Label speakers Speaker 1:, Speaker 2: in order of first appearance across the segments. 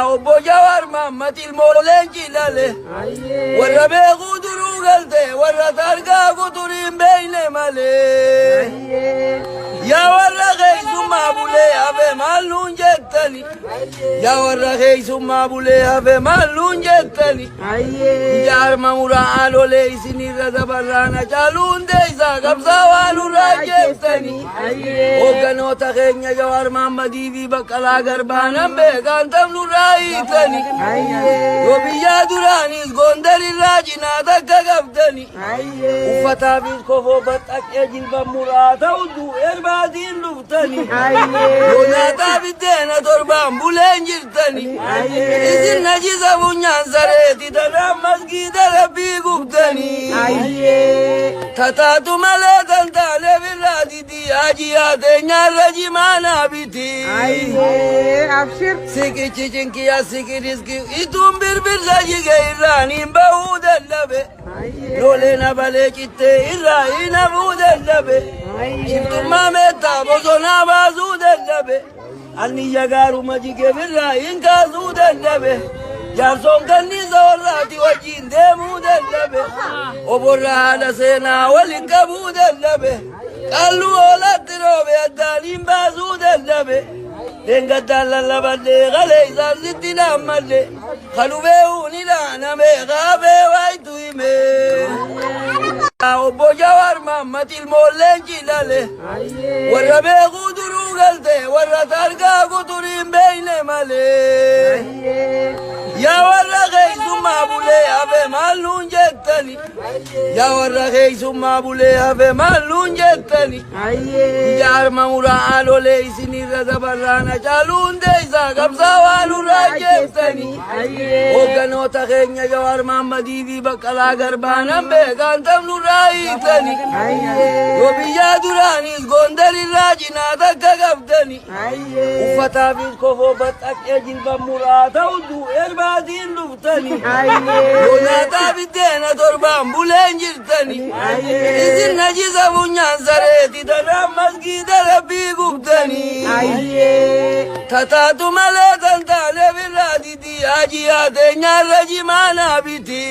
Speaker 1: Obbo Jawaar Maammat ilmooleen jilale warra beekuu duruu galte warra targaa kuturiin beeyne malee yaa warra keeysummaa bulee hafe maal nuun jettani yaa warra keeysummaa bulee hafe maal nuun jettani jaarma muraa lolee isinirra dabarraana caaluun deeysaa qabsaa waan urraa jettani hogganoota keenya Jawaar Maammadii fi Baqqalaa Garbaanan beekaan tamnurraa Aitani, Robiya Duranis, Gondari Rajina, Takagabdani, Ufatavis Kofobat Akejilba Murata, Udu, Erbadin Luftani, Yonata Videna, Torban, Bulenjirtani, Isin Najiza Bunyan Zareti, Taramas Gida Rabigubdani, Tatatu Malatan Taleviradi, Ajiate, Narajimana Biti, Sikichi. Kiya sikiriski itum bir saji gairan bahudallabe lole na bale kitte ina budallabe chimtumma meta bosona bazudallabe anni yagaru majige birra inka zudallabe jarson kanni zorati wajin demudallabe oborra hada sena walinka budallabe qallu olatrobe adalim bazudallabe Denga dalla balle gale izarzitina malle khalube unila name gabe waitu ime Obbo Jawaar Maammat ilmooleen jilale warra beekuu duruu galte warra targaa kuturiin beeyne malee yaa warra keeysummaa bulee hafe maal nuun jettani yaa warra keeysummaa bulee hafe maal nuun jettani jaarma muraa lolee isinirra dabarraana caaluun deeysaa qabsaa waan urraa jettani hogganoota keenya Jawaar Maammadii fi Baqqalaa Garbaanan beekaan tamnurraa Aitani, Robiya Duranis, Gondari Rajina, Takagabdani, Ufatavis Kofobat Akejilba Murata, Udu, Erbadin Luftani, Yonata Videna, Torban, Bulenjirtani, Isin Najiza Bunyan Zareti, Taramas Gida Rabigubdani, Tatatu Malatan Taleviradi, Ajiate, Narajimana Biti,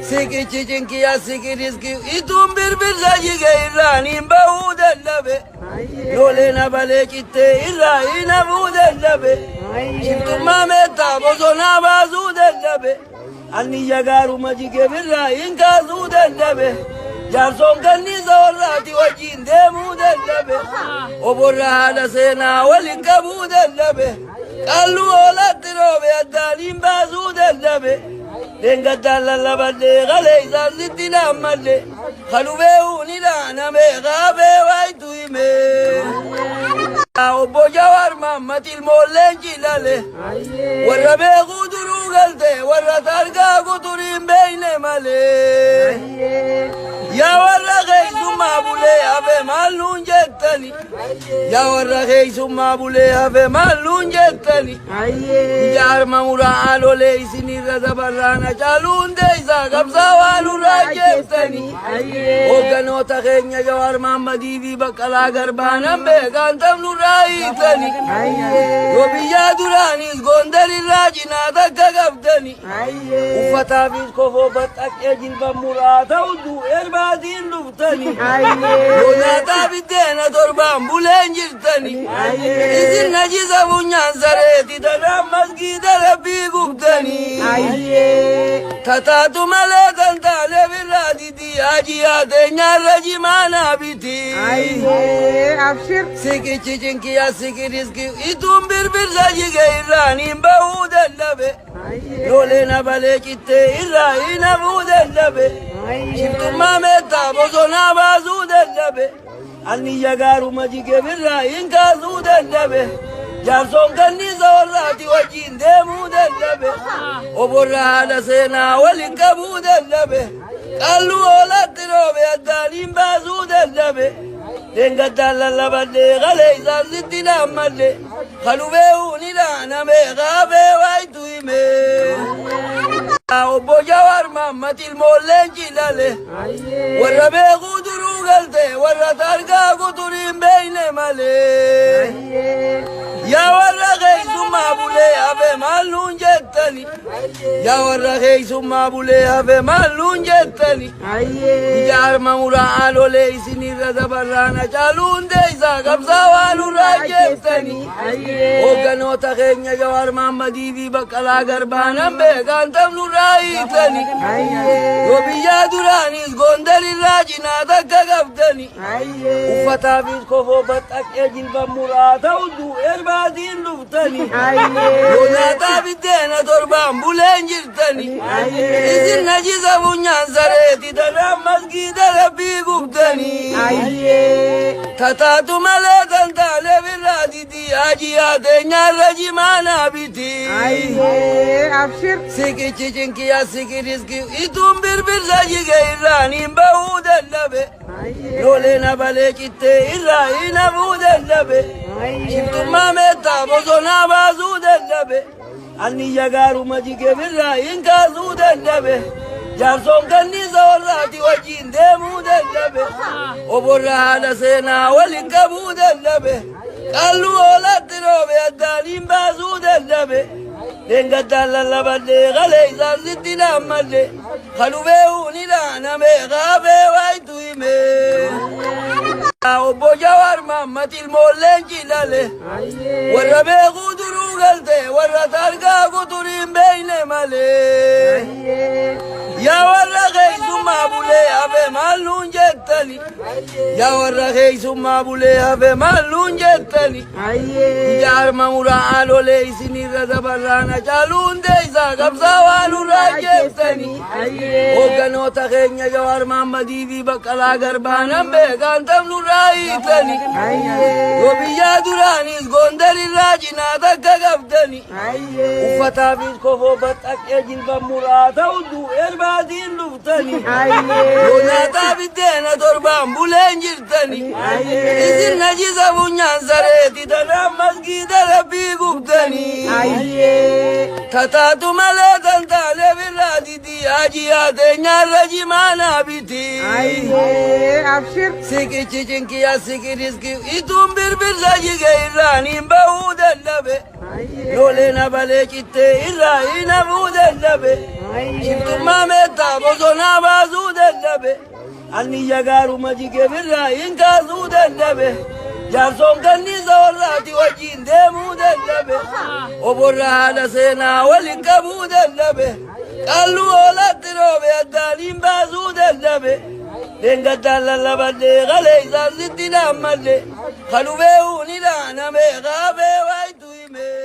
Speaker 1: Sikichi Kiya sikiriski itum bir saji gairan bahudallabe lole na bale kitte ina budallabe chimtumma meta bosona bazudallabe anni yagaru majige birra inka zudallabe jarson kanni zorati wajin demudallabe oborra hada sena walinka budallabe qallu olatrobe adalim bazudallabe Denga dalla balle gale izarzitina malle khalube unila name gabe waitu ime Obbo Jawaar Maammat ilmooleen jilale warra beekuu duruu galte warra targaa kuturiin beeyne malee yaa warra keeysummaa bulee hafe maal nuun jettani yaa warra keeysummaa bulee hafe maal nuun jettani jaarma muraa lolee isinirra dabarraana caaluun deeysaa qabsaa waan urraa jettani hogganoota keenya Jawaar Maammadii fi Baqqalaa Garbaanan beekaan tamnurraa Aitani, Robiya Duranis, Gondari Rajina, Takagabdani, Ufatavis Kofobat Akejilba Murata, Udu, Erbadin Luftani, Yonata Videna, Torban, Bulenjirtani, Isin Najiza Bunyan Zareti, Taramas Gida Rabigubdani, Tatatu Malatan Taleviradi, Ajiate, Narajimana Biti, Sikichi Kiya sikiriski itum bir saji gairan bahudallabe lole na bale kitte ina budallabe chimtumma meta bosona bazudallabe anni yagaru majige birra inka zudallabe jarson kanni zorati wajin demudallabe oborra hada sena walinka budallabe qallu olatrobe adalim bazudallabe Denga dalla balle gale izarzitina malle khalube unila name gabe waitu ime Obbo Jawaar Maammat ilmooleen jilale warra beekuu duruu galte warra targaa kuturiin beeyne malee yaa warra keeysummaa jettani. Yaa warra keeysummaa bulee hafe maalluun jettani. Ijaarma muraa lolee isinirra dabarraana caaluun deeysaa qabsaa waan urraa jettani. Hogganoota keenya Jawaar Mahammadii fi Baqqalaa Garbaanan beekaan tapnurraa hiitani. Yoo biyyaa duraanis Gondarirraa cinaa takka qabdani. Uffataafis kofoo baxxaqee jilban muraa ta'utu erbaatiin dhuftani. Yoo nyaataa biddeena torbaan buleen jirtani. Isin najisa funyaan sareeti tanaan masgiida rabbii gubtani. Tataatu malee tantaalee birraa didi hajiyaa teenyaarra jimaanaa biti. Sikichi cinkiyaa sikiriski ituun birbirsa jige irraan hin bahuu dadhabe. Loleena balee cittee irraa hin hafuu dadhabe. Shiftummaa meettaa bosonaa baasuu dadhabe. Anniyya gaaruma jige birraa hin kaasuu dadhabe. Jaarsoon kanniisa warraati wajjin deemuu dadhabe. Oborra haadha seenaa waliin qabuu dadhabe. Qalluu oolatti roobe addaan hin baasuu dadhabe. Dengaddaan lallabadhee qalee isaan sitti dhaammadhe. Kadhubee uunidha namee qaabee waayitu himee. Obbo Jawaar Mahammad ilmoolleen cilale. Warra beekuu duruu galte warra targaa kuturiin beeyne malee. Yaa warra keeysummaa bulee hafe maalluun jettani. Yaa warra keeysummaa bulee hafe maalluun jettani. Ijaarma muraa lolee isinirra dabarraana caaluun deeysaa qabsaa waan urraa jettani. Hogganoota keenya Jawaar Mahammadii fi Baqqalaa Garbaanan beekaan tapnurraa hiitani. Yoo biyyaa duraanis Gondarirraa cinaa takka qabdani. Uffataafis kofoo baxxaqee jilban muraa ta'utu erbaatiin dhuftani. Yoo nyaataa biddeena torbaan buleen jirtani. Isin najisa funyaan sareeti tanaan masgiida rabbii gubtani. Tataatu malee tantaalee birraa didi hajiyaa teenyaarra jimaanaa biti. Sikichi cinkiyaa sikiriski ituun birbirsa jige irraan hin bahuu dadhabe. Loleena balee cittee irraa hin hafuu dadhabe. Shiftummaa meettaa bosonaa baasuu dadhabe. Anniyya gaaruma jige birraa hin kaasuu dadhabe. Jaarsoon kanniisa warraati wajjin deemuu dadhabe. Oborra haadha seenaa waliin qabuu dadhabe. Qalluu oolatti roobe addaan hin baasuu dadhabe. Dengaddaan lallabadhee qalee isaan sitti dhaammadhe. Kadhubee uunidha namee qaabee waayitu himee.